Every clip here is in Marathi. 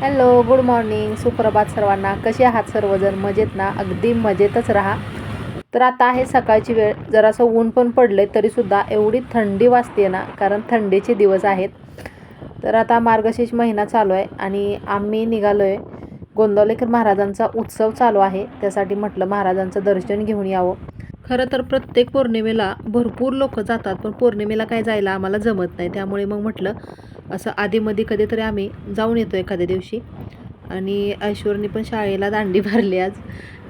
हॅलो, गुड मॉर्निंग, सुप्रभात सर्वांना. कसे आहात सर्वजण? मजेत ना? अगदी मजेतच राहा. तर आता आहे सकाळची वेळ. जरासं ऊन पण पडलं आहे, तरीसुद्धा एवढी थंडी वाजते ना, कारण थंडीचे दिवस आहेत. तर आता मार्गशीर्ष महिना चालू आहे आणि आम्ही निघालो आहे. गोंदवलेकर महाराजांचा उत्सव चालू आहे, त्यासाठी म्हटलं महाराजांचं दर्शन घेऊन यावं. खरं तर प्रत्येक पौर्णिमेला भरपूर लोक जातात, पण पौर्णिमेला काय जायला आम्हाला जमत नाही. त्यामुळे मग म्हटलं असं आधीमध्ये कधीतरी आम्ही जाऊन येतो एखाद्या दिवशी. आणि ऐश्वर्यनी पण शाळेला दांडी भरली आज,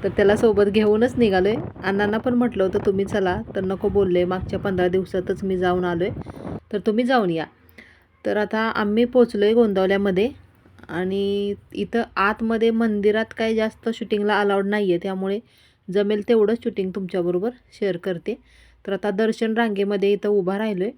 तर त्याला सोबत घेऊनच निघालो आहे. अण्णांना पण म्हटलं होतं तुम्ही चला, तर नको बोलले. मागच्या 15 दिवसातच मी जाऊन आलो आहे, तर तुम्ही जाऊन या. तर आता आम्ही पोचलो आहे गोंदवल्यामध्ये. आणि इथं आतमध्ये मंदिरात काही जास्त शूटिंगला अलाउड नाही आहे, त्यामुळे जमेल तेवढंच शूटिंग तुमच्याबरोबर शेअर करते. तर आता दर्शन रांगेमध्ये इथं उभा राहिलो आहे.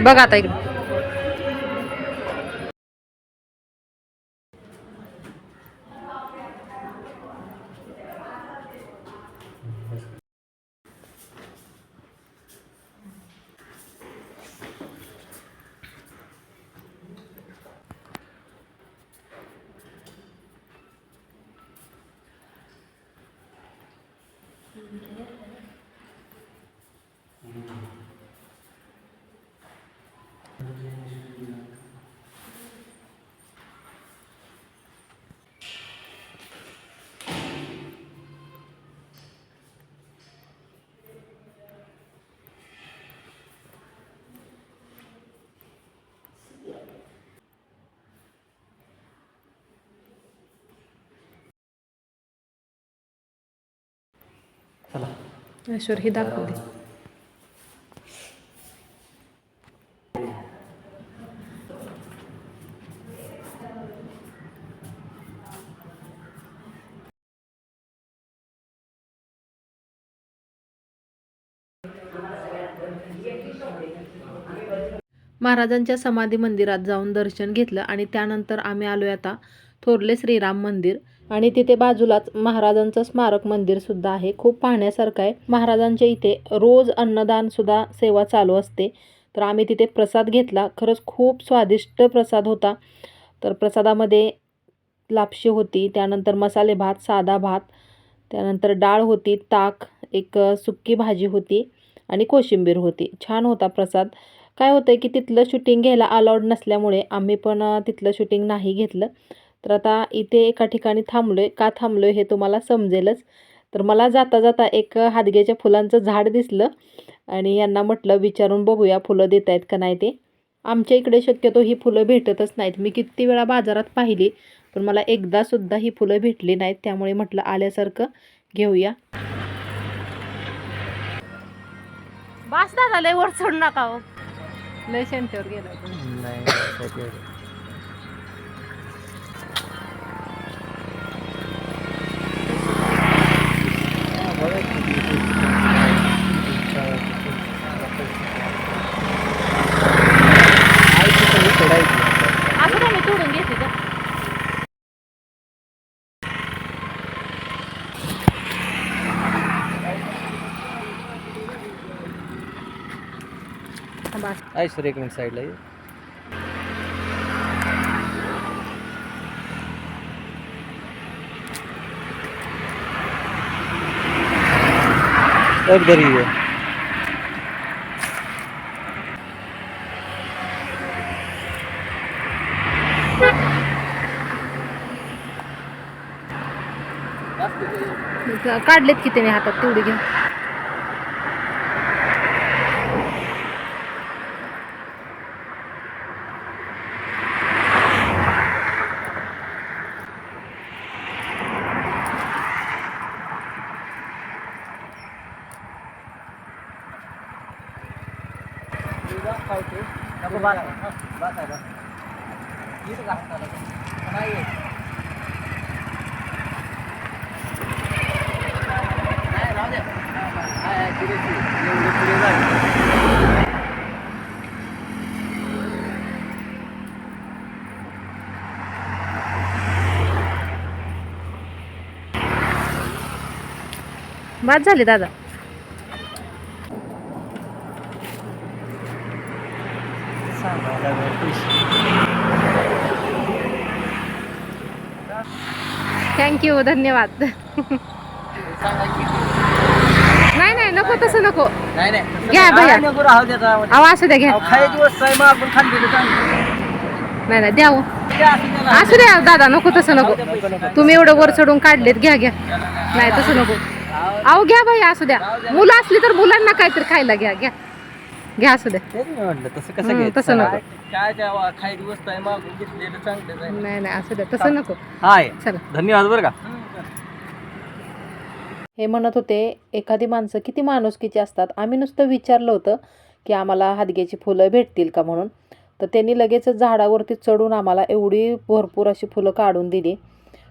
बघा आता इकडे. ऐश्वर ही दाखवते. महाराजांच्या समाधी मंदिरात जाऊन दर्शन घेतलं आणि त्यानंतर आम्ही आलो आहे आता थोरले श्रीराम मंदिर. आणि तिथे बाजूलाच महाराजांचं स्मारक मंदिर सुद्धा आहे, खूप पाहण्यासारखं आहे. महाराजांच्या इथे रोज अन्नदान सुद्धा सेवा चालू असते. तर आम्ही तिथे प्रसाद घेतला, खरंच खूप स्वादिष्ट प्रसाद होता. तर प्रसादामध्ये लापशी होती, त्यानंतर मसाले भात, साधा भात, त्यानंतर डाळ होती, ताक, एक सुक्की भाजी होती आणि कोशिंबीर होती. छान होता प्रसाद. काय होतं की तिथलं शूटिंग घ्यायला अलाउड नसल्यामुळे आम्ही पण तिथलं शूटिंग नाही घेतलं. तर आता इथे एका ठिकाणी थांबलो आहे. का थांबलो आहे हे तुम्हाला समजेलच. तर मला जाता जाता एक हादग्याच्या फुलांचं झाड दिसलं आणि यांना म्हटलं विचारून बघूया फुलं देत आहेत का नाही ते. आमच्या इकडे शक्यतो ही फुलं भेटतच नाहीत. मी किती वेळा बाजारात पाहिली, पण मला एकदासुद्धा ही फुलं भेटली नाहीत. त्यामुळे म्हटलं आल्यासारखं घेऊया. बास दादा, लय वर चढू नका हो, लय सेंटरवर गेला. असं काय मी तोडून घेते का? ऐश्वर्य एक मिनिट साईडला ये. एक घरी ये. काढलेत की त्याने हातात, तेवढी घ्या. बाद झाली दादा. थँक्यू, धन्यवाद. नाही नाही नको तसं नको. घ्या भैया. अहो असू द्या घ्या. नाही नाही द्या हो. असू द्या दादा, नको तसं नको. तुम्ही एवढं वर चढून काढलेत, घ्या घ्या. नाही तसं नको. अहो घ्या भैया, असू द्या. मुलं असली तर मुलांना काहीतरी खायला घ्या. घ्या घ्या, असू द्या. तसं नको. नाही नाही असू द्या, तसं नको. चला धन्यवाद बरं का. हे म्हणत होते एखादी माणसं किती माणुसकीची असतात. आम्ही नुसतं विचारलं होतं की आम्हाला हादग्याची फुलं भेटतील का म्हणून. तर त्यांनी लगेच झाडावरती चढून आम्हाला एवढी भरपूर अशी फुलं काढून दिली.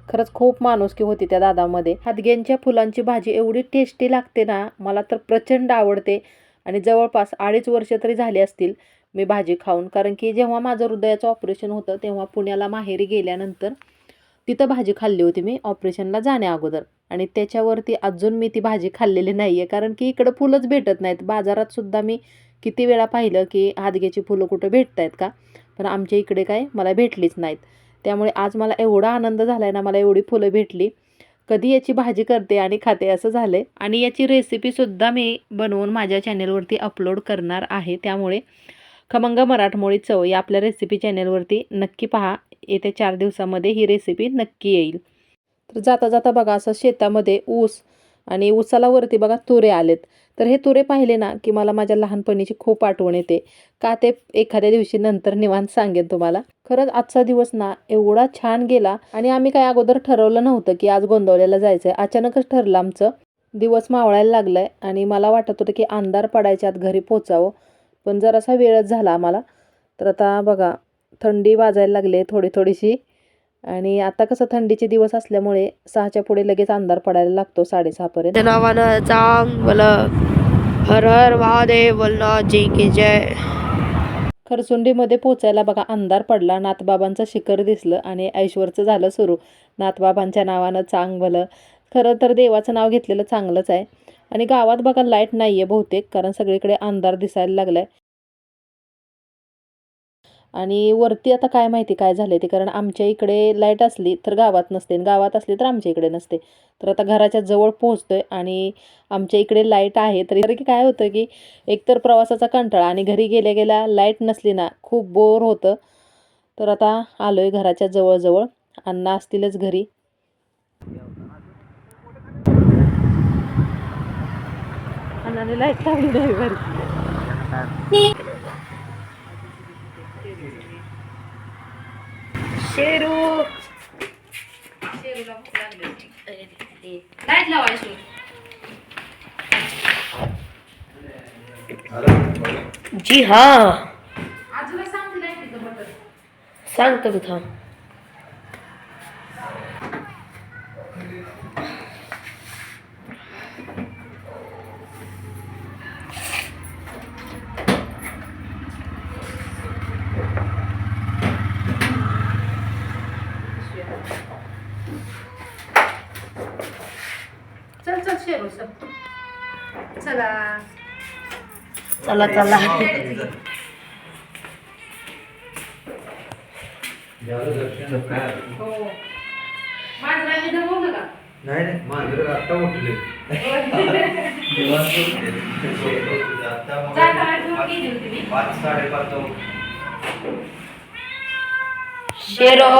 खरंच खूप माणुसकी होती त्या दादामध्ये. हादग्यांच्या फुलांची भाजी एवढी टेस्टी लागते ना, मला तर प्रचंड आवडते. आणि जवळपास 2.5 वर्ष तरी झाली असतील मी भाजी खाऊन. कारण की जेव्हा माझं हृदयाचं ऑपरेशन होतं तेव्हा पुण्याला माहेरी गेल्यानंतर तिथं भाजी खाल्ली होती मी ऑपरेशनला जाण्या अगोदर. आणि त्याच्यावरती अजून मी ती भाजी खाल्लेली नाही आहे. कारण की इकडं फुलंच भेटत नाहीत. बाजारात सुद्धा मी किती वेळा पाहिलं की हादग्याची फुलं कुठं भेटत आहेत का, पण आमच्या इकडे काय मला भेटलीच नाहीत. त्यामुळे आज मला एवढा आनंद झाला आहे ना, मला एवढी फुलं भेटली. कधी याची भाजी करते आणि खाते असं झालं. आणि याची रेसिपीसुद्धा मी बनवून माझ्या चॅनेलवरती अपलोड करणार आहे. त्यामुळे खमंग मराठमोळी चव या आपल्या रेसिपी चॅनेलवरती नक्की पहा. येत्या 4 दिवसामध्ये ही रेसिपी नक्की येईल. तर जाता जाता बघा असं शेतामध्ये ऊस आणि ऊसाला वरती बघा तुरे आलेत. तर हे तुरे पाहिले ना की मला माझ्या लहानपणीची खूप आठवण येते. का ते एखाद्या दिवशी नंतर निवांत सांगेन तुम्हाला. खरंच आजचा दिवस ना एवढा छान गेला. आणि आम्ही काय अगोदर ठरवलं नव्हतं की आज गोंदवल्याला जायचं आहे. अचानकच ठरलं आमचं. दिवस मावळायला लागलाय आणि मला वाटत होतं की अंधार पडायच्या आत घरी पोचावं, पण जरासा वेळच झाला आम्हाला. तर आता बघा थंडी वाजायला लागली थोडीशी. आणि आता कसं थंडीचे दिवस असल्यामुळे 6च्या पुढे लगेच अंधार पडायला लागतो, 6:30 पर्यंत. नावानं चांग बोला, हर हर महादेव बोलना जी की जय. खरसुंडीमध्ये पोचायला बघा अंधार पडला. नाथबाबांचं शिखर दिसलं आणि ऐश्वरचं झालं सुरू. नाथबाबांच्या नावानं चांग भलं. खरं तर देवाचं नाव घेतलेलं चांगलंच आहे. आणि गावात बघा लाईट नाही आहे बहुतेक, कारण सगळीकडे अंधार दिसायला लागलाय. आणि वरती आता काय माहिती काय झालं ते, कारण आमच्या इकडे लाईट असली तर गावात नसते, गावात असली तर आमच्या इकडे नसते. तर आता घराच्या जवळ पोहोचतोय आणि आमच्या इकडे लाईट आहे. तरी की काय होतं की एकतर प्रवासाचा कंटाळा आणि घरी गेल्या गेल्या लाईट नसली ना खूप बोर होतं. तर आता आलोय घराच्या जवळ. अण्णा असतीलच घरी. अण्णाने लाईट लावली नाही घरी. शेरू लाईट लावायची. जी हाँ आजूला सांग लाईटीचं बटन. सांगतो तू थांब. चल शेरू चल. चला चला चला. हो मांजराने जमवलं का? नाही मांजर आता उठले. जाताना घेऊन गेली होती मी. 5-5:30 शेरो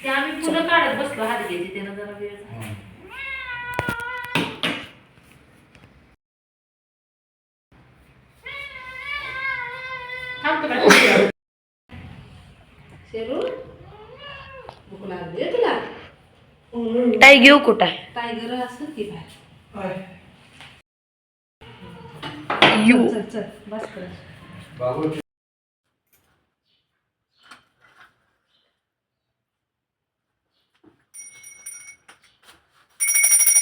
ते आम्ही फुलं काढत बसलो हादग्याची. त्यानं जरा वेळ झाला. थांबतो का? शेरू भूक लागली तुला? टाई घेऊ कुठं आहे? टायगर असेल की काय यू चल चल बस कर बाबू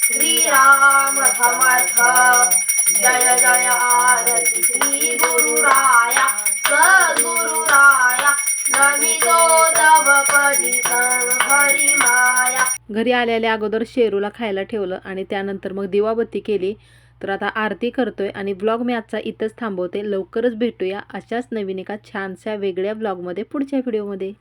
श्रीराम समर्थ जय जय आरती श्री गुरुराया सद्गुरुराया नमितो तव पदी हरी माया. घरी आलेल्या अगोदर शेरूला खायला ठेवलं आणि त्यानंतर मग दिवाबत्ती केली. तर आता आरती करतोय आणि ब्लॉग मी आजचा इथंच थांबवते. लवकरच भेटूया अशाच नवीन एका छानशा वेगळ्या ब्लॉगमध्ये पुढच्या व्हिडिओमध्ये.